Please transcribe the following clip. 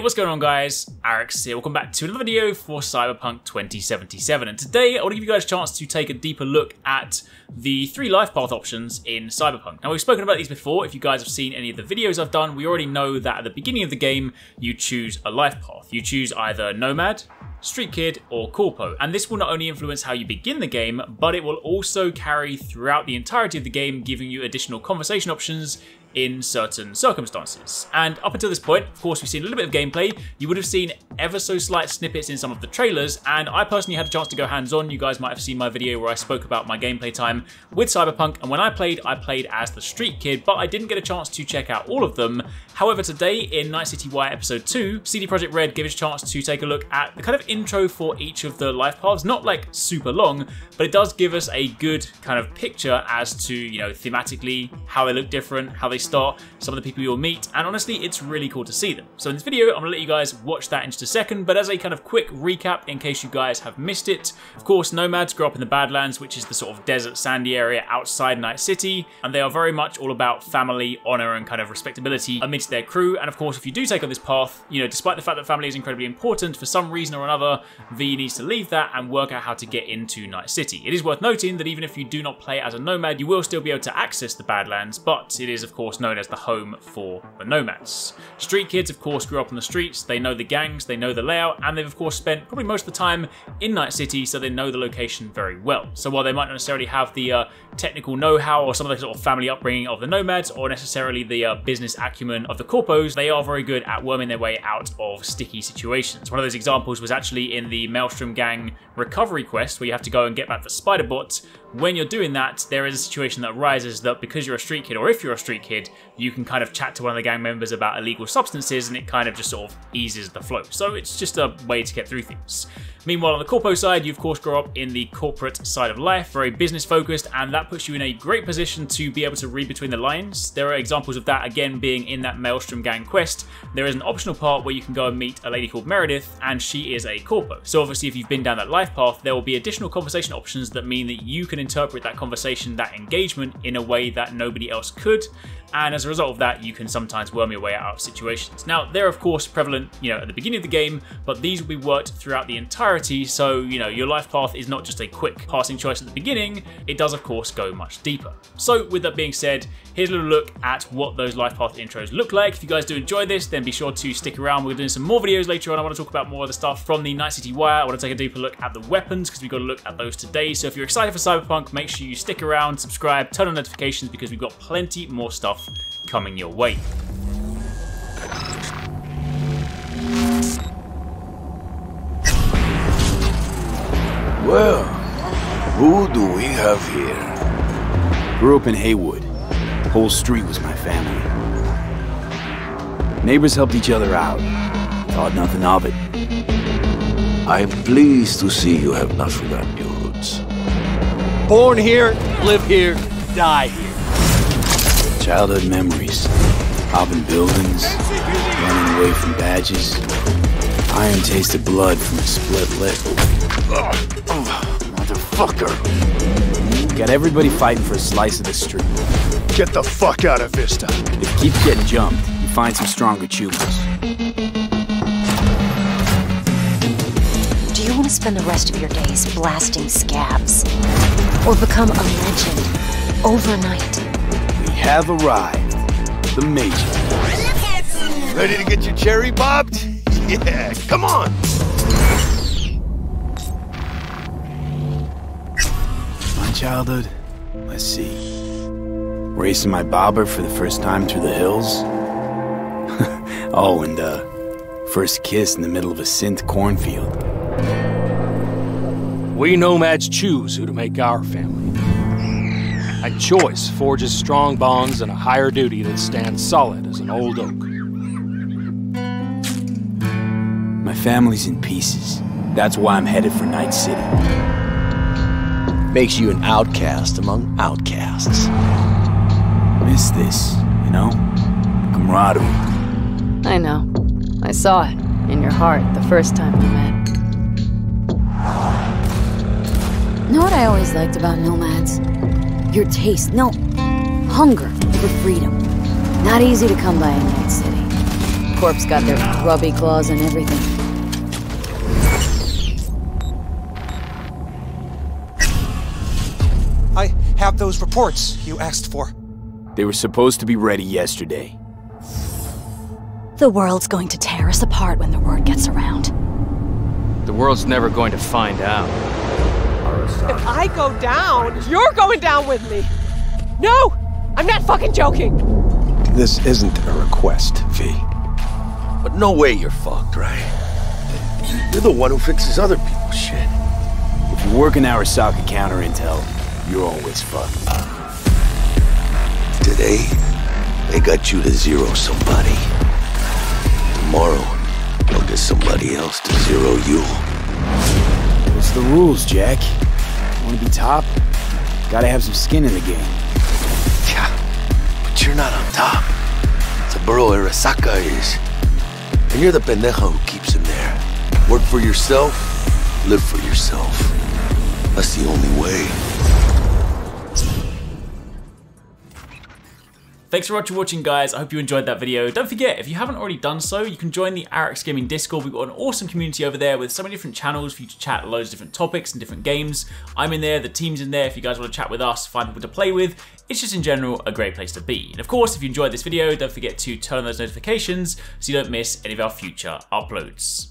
what's going on guys? Arekkz here, welcome back to another video for Cyberpunk 2077, and today I want to give you guys a chance to take a deeper look at the 3 life path options in Cyberpunk. Now we've spoken about these before. If you guys have seen any of the videos I've done, we already know that at the beginning of the game you choose a life path. You choose either Nomad, Street Kid, or Corpo, and this will not only influence how you begin the game, but it will also carry throughout the entirety of the game, giving you additional conversation options in certain circumstances. And up until this point, of course, we've seen a little bit of gameplay. You would have seen ever so slight snippets in some of the trailers, and I personally had a chance to go hands-on. You guys might have seen my video where I spoke about my gameplay time with Cyberpunk, and when I played as the Street Kid, but I didn't get a chance to check out all of them. However, today in Night City Y Episode 2, CD Projekt Red gave us a chance to take a look at the kind of intro for each of the life paths. Not like super long, but it does give us a good kind of picture as to, you know, thematically, how they look different, how they start, some of the people you'll meet, and honestly, it's really cool to see them. So in this video, I'm gonna let you guys watch that in just a second, but as a kind of quick recap in case you guys have missed it, of course, Nomads grew up in the Badlands, which is the sort of desert sandy area outside Night City, and they are very much all about family, honor, and kind of respectability amidst their crew. And of course, if you do take on this path, you know, despite the fact that family is incredibly important, for some reason or another, V needs to leave that and work out how to get into Night City. It is worth noting that even if you do not play as a Nomad, you will still be able to access the Badlands, but it is of course known as the home for the Nomads. Street Kids, of course, grew up on the streets. They know the gangs, they know the layout, and they've of course spent probably most of the time in Night City, so they know the location very well. So while they might not necessarily have the technical know-how or some of the sort of family upbringing of the Nomads, or necessarily the business acumen of the Corpos, they are very good at worming their way out of sticky situations. One of those examples was actually in the Maelstrom Gang recovery quest, where you have to go and get back the spider bot. When you're doing that, there is a situation that arises that because you're a street kid, or if you're a street kid, you can kind of chat to one of the gang members about illegal substances, and it kind of just sort of eases the flow. So it's just a way to get through things. Meanwhile, on the Corpo side, you of course grow up in the corporate side of life, very business focused, and that puts you in a great position to be able to read between the lines. There are examples of that again being in that Maelstrom Gang quest. There is an optional part where you can go and meet a lady called Meredith, and she is a Corpo. So obviously if you've been down that life path, there will be additional conversation options that mean that you can interpret that conversation, that engagement, in a way that nobody else could. And as a result of that, you can sometimes worm your way out of situations. Now, they're of course prevalent, you know, at the beginning of the game, but these will be worked throughout the entirety. So, you know, your life path is not just a quick passing choice at the beginning. It does, of course, go much deeper. So with that being said, here's a little look at what those life path intros look like. If you guys do enjoy this, then be sure to stick around. We're doing some more videos later on. I want to talk about more of the stuff from the Night City Wire. I want to take a deeper look at the weapons, because we've got to look at those today. So if you're excited for Cyberpunk, make sure you stick around, subscribe, turn on notifications, because we've got plenty more stuff coming your way. Well, who do we have here? Grew up in Haywood. Whole street was my family. Neighbors helped each other out. Thought nothing of it. I'm pleased to see you have not forgotten your roots. Born here, live here, die here. Childhood memories. Hopping buildings, running away from badges. Iron tasted blood from a split lip. Motherfucker! Got everybody fighting for a slice of the street. Get the fuck out of Vista. If you keep getting jumped, you find some stronger choosers. Do you want to spend the rest of your days blasting scabs? Or become a legend overnight? We have arrived. The Major. Ready to get your cherry bobbed? Yeah, come on! My childhood? Let's see. Racing my bobber for the first time through the hills. Oh, and first kiss in the middle of a synth cornfield. We Nomads choose who to make our family. And choice forges strong bonds and a higher duty that stands solid as an old oak. My family's in pieces. That's why I'm headed for Night City. Makes you an outcast among outcasts. Miss this, you know? Camaraderie. I know. I saw it in your heart the first time we met. Know what I always liked about Nomads? Your taste, no, hunger for freedom. Not easy to come by in Night City. Corp's got their grubby claws and everything. I have those reports you asked for. They were supposed to be ready yesterday. The world's going to tear us apart when the word gets around. The world's never going to find out. If I go down, you're going down with me. No! I'm not fucking joking! This isn't a request, V. But no way you're fucked, right? You're the one who fixes other people's shit. If you work in Arasaka counter intel, you're always fucked. Today, they got you to zero somebody. Tomorrow, they'll get somebody else to zero you. What's the rules, Jack? Want to be top? Gotta have some skin in the game. Yeah, but you're not on top. It's a borough Arasaka is. And you're the pendejo who keeps him there. Work for yourself, live for yourself. That's the only way. Thanks so much for watching, guys. I hope you enjoyed that video. Don't forget, if you haven't already done so, you can join the Arekkz Gaming Discord. We've got an awesome community over there with so many different channels for you to chat loads of different topics and different games. I'm in there, the team's in there if you guys want to chat with us, find people to play with. It's just in general a great place to be. And of course, if you enjoyed this video, don't forget to turn on those notifications so you don't miss any of our future uploads.